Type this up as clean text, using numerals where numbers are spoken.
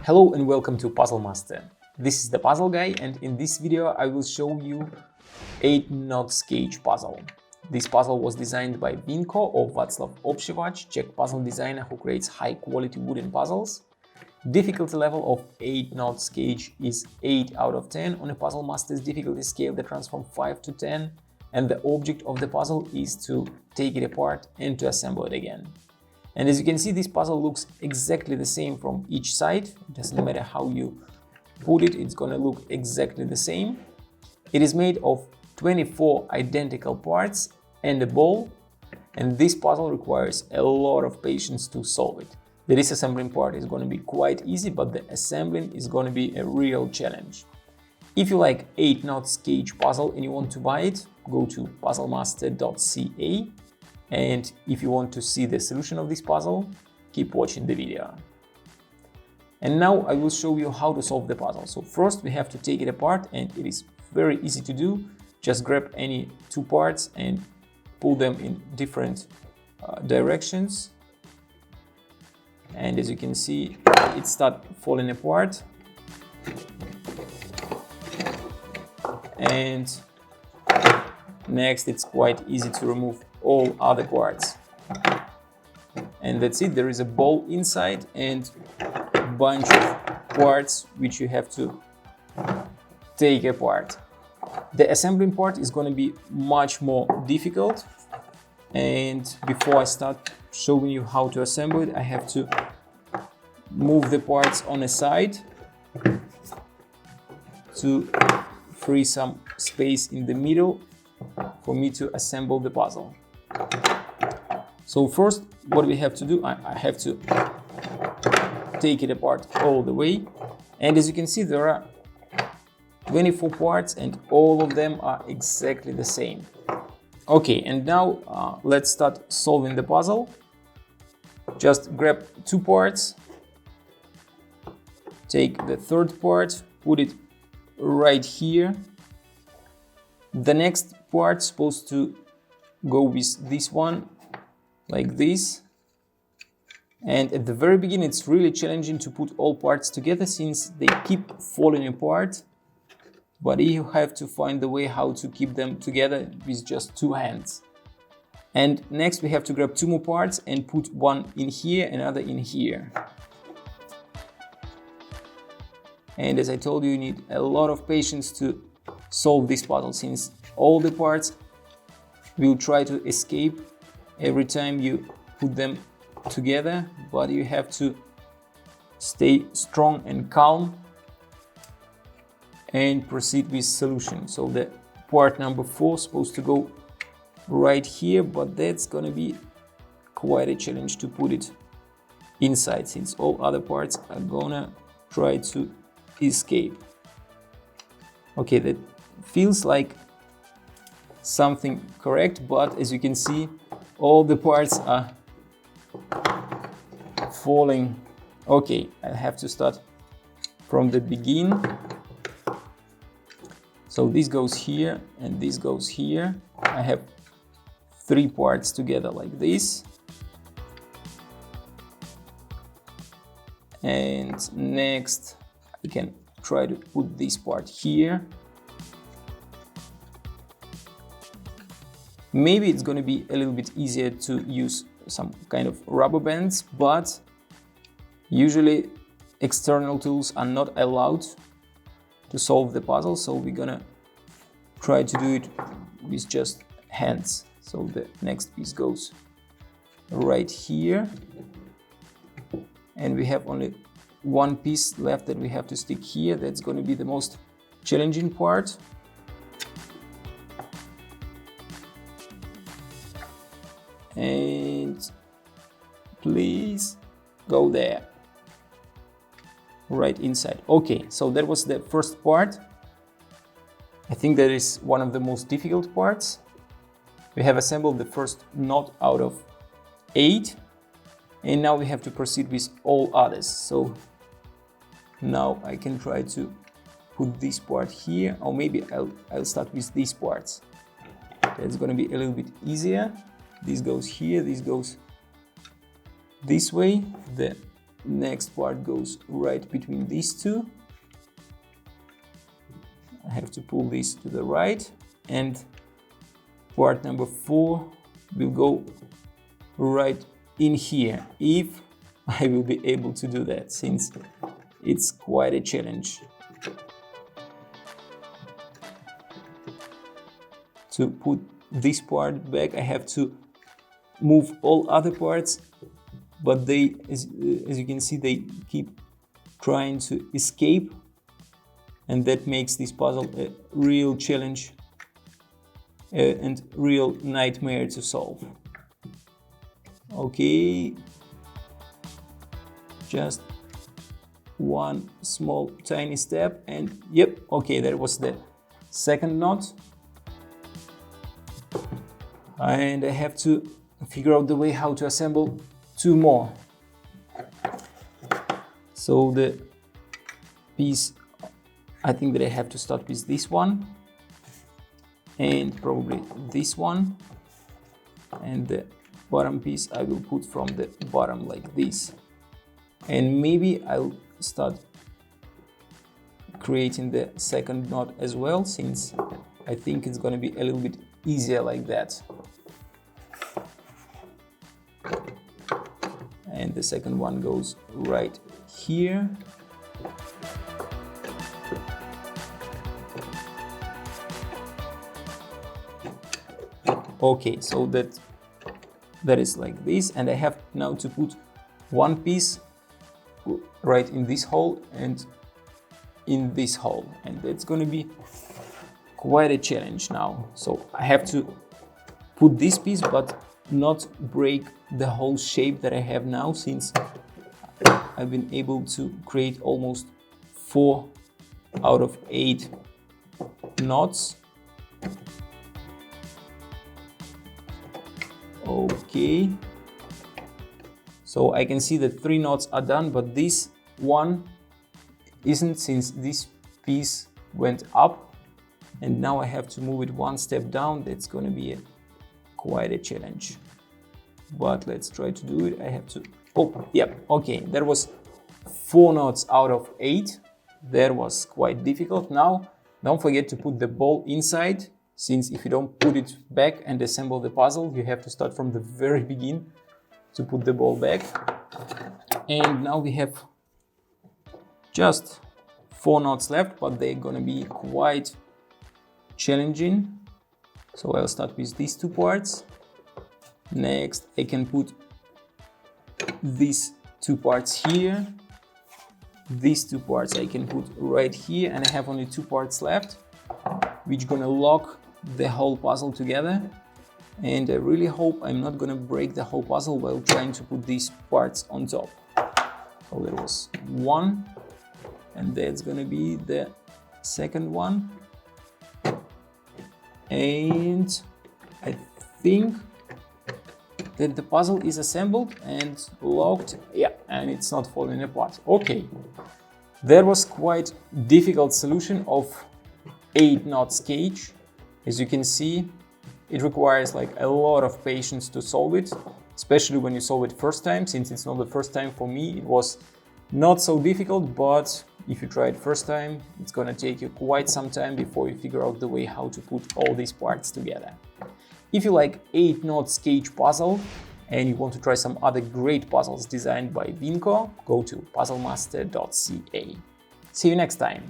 Hello and welcome to Puzzle Master. This is the Puzzle Guy, and in this video I will show you 8 knots cage puzzle. This puzzle was designed by Vinko or Václav Obshevac, Czech puzzle designer who creates high quality wooden puzzles. Difficulty level of 8 knots cage is 8 out of 10 on a Puzzle Master's difficulty scale that runs from 5 to 10, and the object of the puzzle is to take it apart and to assemble it again. And as you can see, this puzzle looks exactly the same from each side. It doesn't matter how you put it, it's gonna look exactly the same. It is made of 24 identical parts and a ball, and this puzzle requires a lot of patience to solve it. The disassembling part is gonna be quite easy, but the assembling is gonna be a real challenge. If you like 8 knots cage puzzle and you want to buy it, go to puzzlemaster.ca. And if you want to see the solution of this puzzle, keep watching the video. And now I will show you how to solve the puzzle. So first we have to take it apart, and it is very easy to do. Just grab any two parts and pull them in different directions. And as you can see, it starts falling apart. And next, it's quite easy to remove all other parts. And that's it. There is a ball inside and a bunch of parts which you have to take apart. The assembling part is going to be much more difficult. And before I start showing you how to assemble it, I have to move the parts on a side to free some space in the middle for me to assemble the puzzle. So first, what we have to do, I have to take it apart all the way. And as you can see, there are 24 parts and all of them are exactly the same. Okay, and now let's start solving the puzzle. Just grab two parts, take the third part, put it right here. The next part is supposed to go with this one, like this. And at the very beginning, it's really challenging to put all parts together since they keep falling apart. But you have to find the way how to keep them together with just two hands. And next we have to grab two more parts and put one in here, another in here. And as I told you, you need a lot of patience to solve this puzzle since all the parts will try to escape every time you put them together, but you have to stay strong and calm and proceed with solution. So the part number 4 is supposed to go right here, but that's gonna be quite a challenge to put it inside since all other parts are gonna try to escape. Okay, that feels like something correct, but as you can see, all the parts are falling. Okay, I have to start from the beginning. So this goes here and this goes here. I have 3 parts together like this. And next I can try to put this part here. Maybe it's going to be a little bit easier to use some kind of rubber bands, but usually external tools are not allowed to solve the puzzle, so we're gonna try to do it with just hands. So the next piece goes right here, and we have only one piece left that we have to stick here. That's going to be the most challenging part. And please go there, right inside. Okay, so that was the first part. I think that is one of the most difficult parts. We have assembled the first knot out of 8, and now we have to proceed with all others. So now I can try to put this part here, or maybe I'll start with these parts. That's going to be a little bit easier. This goes here, this goes this way. The next part goes right between these two. I have to pull this to the right, and part number 4 will go right in here, if I will be able to do that, since it's quite a challenge. To put this part back, I have to move all other parts, but they, as you can see, they keep trying to escape, and that makes this puzzle a real challenge and real nightmare to solve. Okay, just one small tiny step, and yep, okay, that was the second knot. And I have to figure out the way how to assemble 2 more. So the piece, I think that I have to start with this one, and probably this one, and the bottom piece I will put from the bottom like this. And maybe I'll start creating the second knot as well, since I think it's gonna be a little bit easier like that. And the second one goes right here. Okay, so that is like this, and I have now to put one piece right in this hole and in this hole, and that's going to be quite a challenge now. So I have to put this piece but not break the whole shape that I have now, since I've been able to create almost 4 out of 8 knots. Okay, so I can see that 3 knots are done, but this one isn't, since this piece went up, and now I have to move it one step down. That's going to be quite a challenge, but let's try to do it. I have to, oh, yep, okay, that was 4 knots out of 8. That was quite difficult. Now, don't forget to put the ball inside, since if you don't put it back and assemble the puzzle, you have to start from the very beginning to put the ball back. And now we have just 4 knots left, but they're gonna be quite challenging. So I'll start with these 2 parts. Next, I can put these 2 parts here. These 2 parts I can put right here, and I have only 2 parts left, which gonna lock the whole puzzle together. And I really hope I'm not gonna break the whole puzzle while trying to put these parts on top. So there was 1, and that's gonna be the second one. And I think that the puzzle is assembled and locked. Yeah, and it's not falling apart. Okay, there was quite difficult solution of 8 knots cage. As you can see, it requires like a lot of patience to solve it, especially when you solve it first time. Since it's not the first time for me, it was not so difficult, but if you try it first time, it's gonna take you quite some time before you figure out the way how to put all these parts together. If you like 8 knots cage puzzle and you want to try some other great puzzles designed by Vinco, go to puzzlemaster.ca. See you next time!